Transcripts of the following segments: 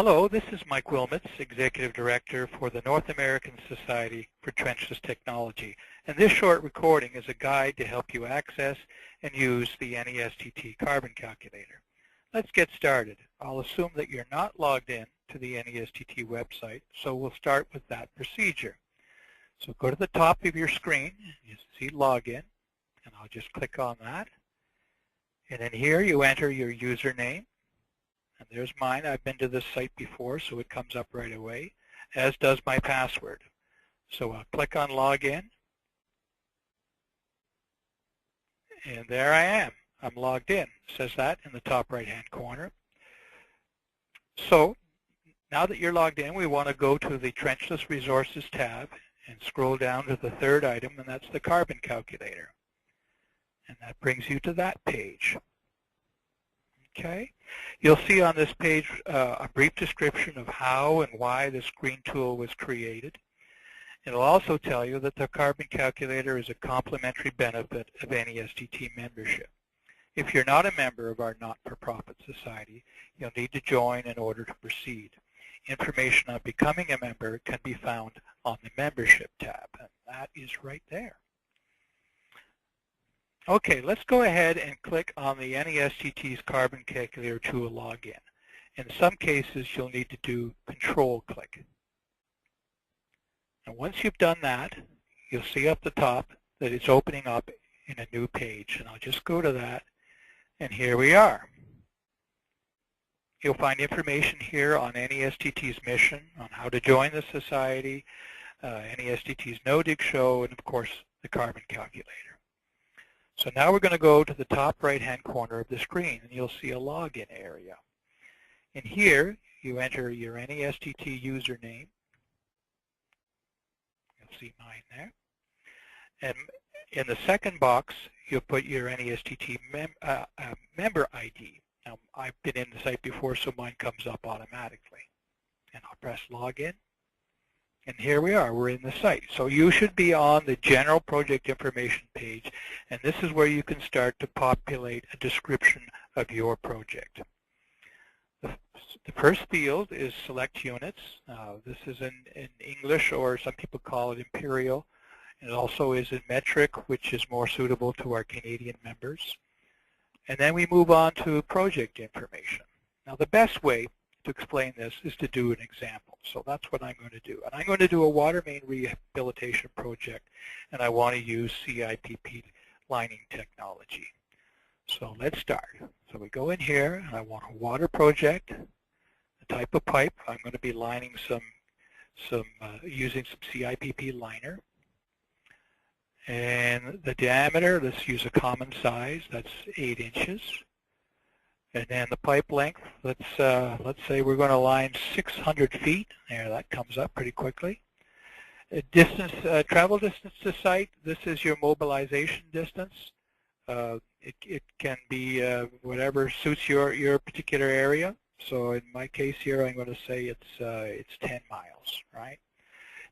Hello, this is Mike Wilmotz, Executive Director for the North American Society for Trenchless Technology, and this short recording is a guide to help you access and use the NASTT carbon calculator. Let's get started. I'll assume that you're not logged in to the NASTT website, so we'll start with that procedure. So go to the top of your screen, you see Login, and I'll just click on that. And then here you enter your username. And there's mine. I've been to this site before, so it comes up right away, as does my password. So I'll click on Login. And there I am. I'm logged in. It says that in the top right-hand corner. So now that you're logged in, we want to go to the Trenchless Resources tab and scroll down to the third item, and that's the carbon calculator. And that brings you to that page. Okay. You'll see on this page a brief description of how and why this green tool was created. It'll also tell you that the carbon calculator is a complementary benefit of NASTT membership. If you're not a member of our not-for-profit society, you'll need to join in order to proceed. Information on becoming a member can be found on the Membership tab, and that is right there. Okay, let's go ahead and click on the NASTT's carbon calculator to log in. In some cases, you'll need to do control click. And once you've done that, you'll see up the top that it's opening up in a new page. And I'll just go to that, and here we are. You'll find information here on NASTT's mission, on how to join the society, NASTT's no-dig show, and of course, the carbon calculator. So now we're going to go to the top right-hand corner of the screen, and you'll see a login area. In here, you enter your NASTT username. You'll see mine there. And in the second box, you'll put your NASTT member ID. Now, I've been in the site before, so mine comes up automatically. And I'll press Login. And here we are, we're in the site. So you should be on the general project information page, and this is where you can start to populate a description of your project. The first field is select units. This is in English, or some people call it imperial. It also is in metric, which is more suitable to our Canadian members. And then we move on to project information. Now the best way to explain this is to do an example. So that's what I'm going to do. And I'm going to do a water main rehabilitation project, and I want to use CIPP lining technology. So let's start. So we go in here, and I want a water project, the type of pipe. I'm going to be lining using some CIPP liner. And the diameter, let's use a common size, that's 8 inches. And then the pipe length, let's say we're going to line 600 feet. There, that comes up pretty quickly. Distance, travel distance to site, this is your mobilization distance. It can be whatever suits your particular area. So in my case here, I'm going to say it's 10 miles, right?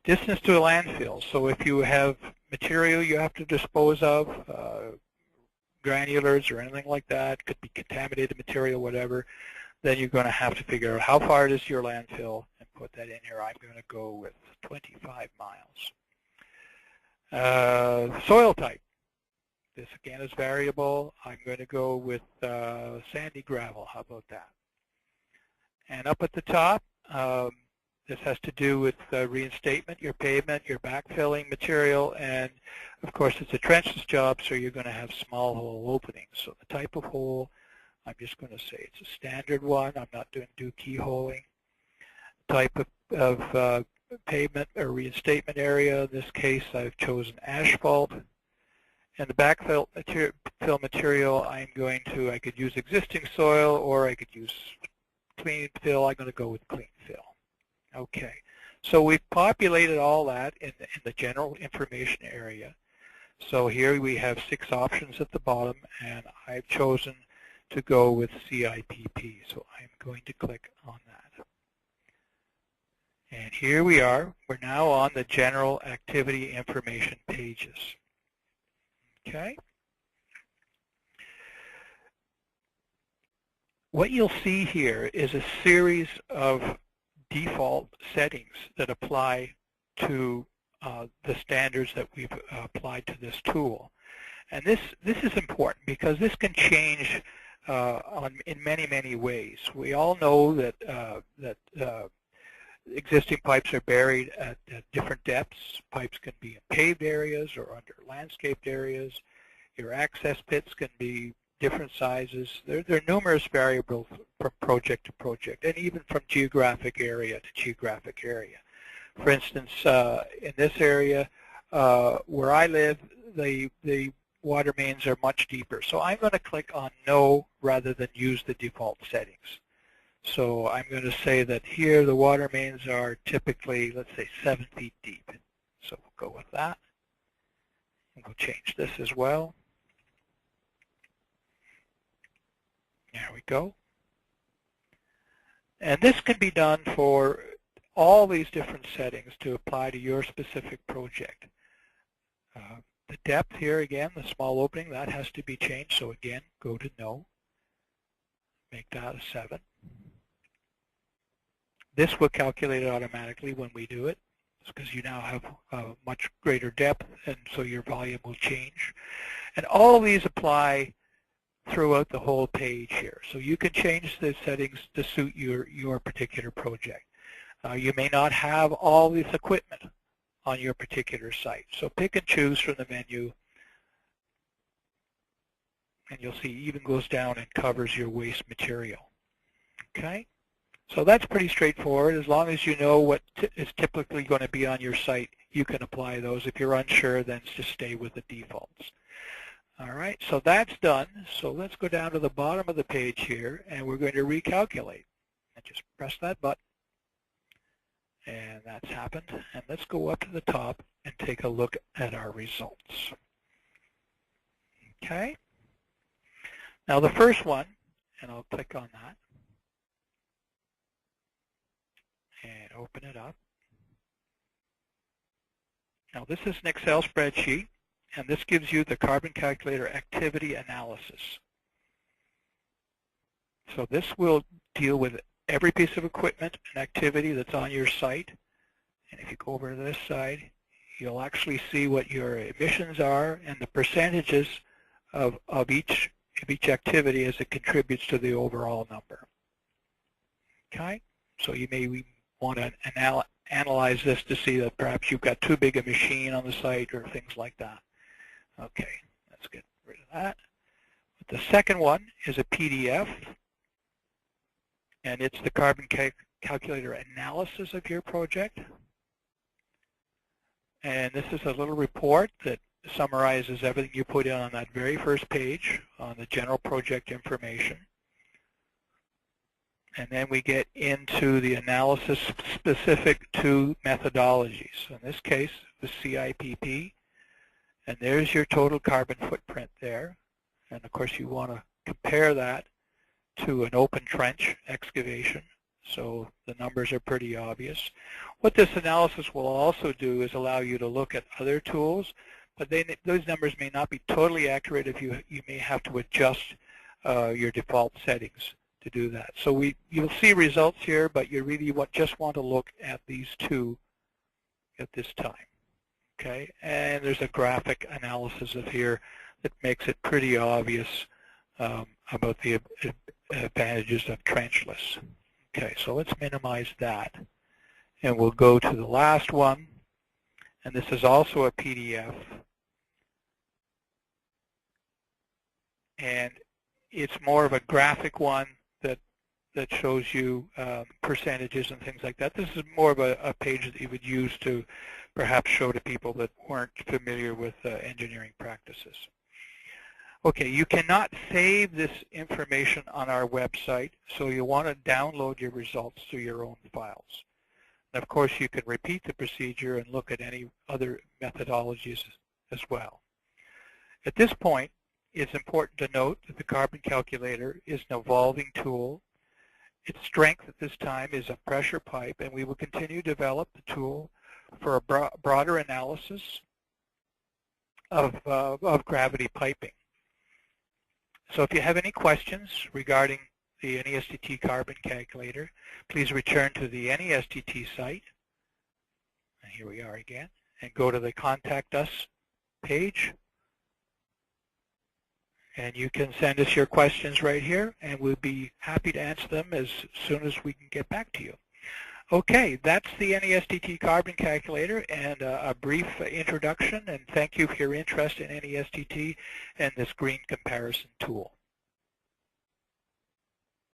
Distance to a landfill. So if you have material you have to dispose of, granulars or anything like that, could be contaminated material, whatever, then you're going to have to figure out how far it is to your landfill and put that in here. I'm going to go with 25 miles. Soil type. This again is variable. I'm going to go with sandy gravel. How about that? And up at the top, this has to do with reinstatement, your pavement, your backfilling material, and of course it's a trenchless job, so you're going to have small hole openings. So the type of hole, I'm just going to say it's a standard one. I'm not going to do keyholing. Type of pavement or reinstatement area, in this case I've chosen asphalt. And the backfill material, I could use existing soil, or I could use clean fill. I'm going to go with clean fill. Okay, so we've populated all that in the general information area. So here we have 6 options at the bottom, and I've chosen to go with CIPP. So I'm going to click on that. And here we are. We're now on the general activity information pages. Okay. what you'll see here is a series of default settings that apply to the standards that we've applied to this tool. And this is important because this can change in many ways. We all know that existing pipes are buried at different depths. Pipes can be in paved areas or under landscaped areas. Your access pits can be different sizes. There are numerous variables from project to project, and even from geographic area to geographic area. For instance, in this area where I live, the water mains are much deeper. So I'm going to click on No rather than use the default settings. So I'm going to say that here the water mains are typically, let's say, 7 feet deep. So we'll go with that. And we'll change this as well. There we go. And this can be done for all these different settings to apply to your specific project. The depth here, again, the small opening, that has to be changed. So again, go to No. Make that a 7. This will calculate it automatically when we do it, because you now have a much greater depth, and so your volume will change. And all these apply throughout the whole page here. So you can change the settings to suit your particular project. You may not have all this equipment on your particular site. So pick and choose from the menu, and you'll see it even goes down and covers your waste material. Okay? So that's pretty straightforward. As long as you know what is typically going to be on your site, you can apply those. If you're unsure, then just stay with the defaults. All right, so that's done. So let's go down to the bottom of the page here, and we're going to recalculate. And just press that button. And that's happened. And let's go up to the top and take a look at our results. Okay. Now the first one, and I'll click on that and open it up. Now this is an Excel spreadsheet, and this gives you the carbon calculator activity analysis. So this will deal with every piece of equipment and activity that's on your site. And if you go over to this side, you'll actually see what your emissions are and the percentages of each activity as it contributes to the overall number. Okay? So you may want to analyze this to see that perhaps you've got too big a machine on the site or things like that. Okay, let's get rid of that. The second one is a PDF, and it's the carbon calculator analysis of your project. And this is a little report that summarizes everything you put in on that very first page on the general project information. And then we get into the analysis specific to methodologies. In this case, the CIPP. And there's your total carbon footprint there. And of course, you want to compare that to an open trench excavation. So the numbers are pretty obvious. What this analysis will also do is allow you to look at other tools, but those numbers may not be totally accurate if you may have to adjust your default settings to do that. So you'll see results here, but you really just want to look at these two at this time. Okay, and there's a graphic analysis of here that makes it pretty obvious about the advantages of trenchless. Okay, so let's minimize that. And we'll go to the last one. And this is also a PDF. And it's more of a graphic one that shows you percentages and things like that. This is more of a page that you would use to perhaps show to people that weren't familiar with engineering practices. Okay, you cannot save this information on our website, so you want to download your results to your own files. And of course, you can repeat the procedure and look at any other methodologies as well. At this point, it's important to note that the carbon calculator is an evolving tool. Its strength at this time is a pressure pipe, and we will continue to develop the tool for a broader analysis of gravity piping. So if you have any questions regarding the NASTT carbon calculator, please return to the NASTT site. And here we are again. And go to the Contact Us page. And you can send us your questions right here, and we'll be happy to answer them as soon as we can get back to you. Okay, that's the NASTT carbon calculator and a brief introduction, and thank you for your interest in NASTT and this green comparison tool.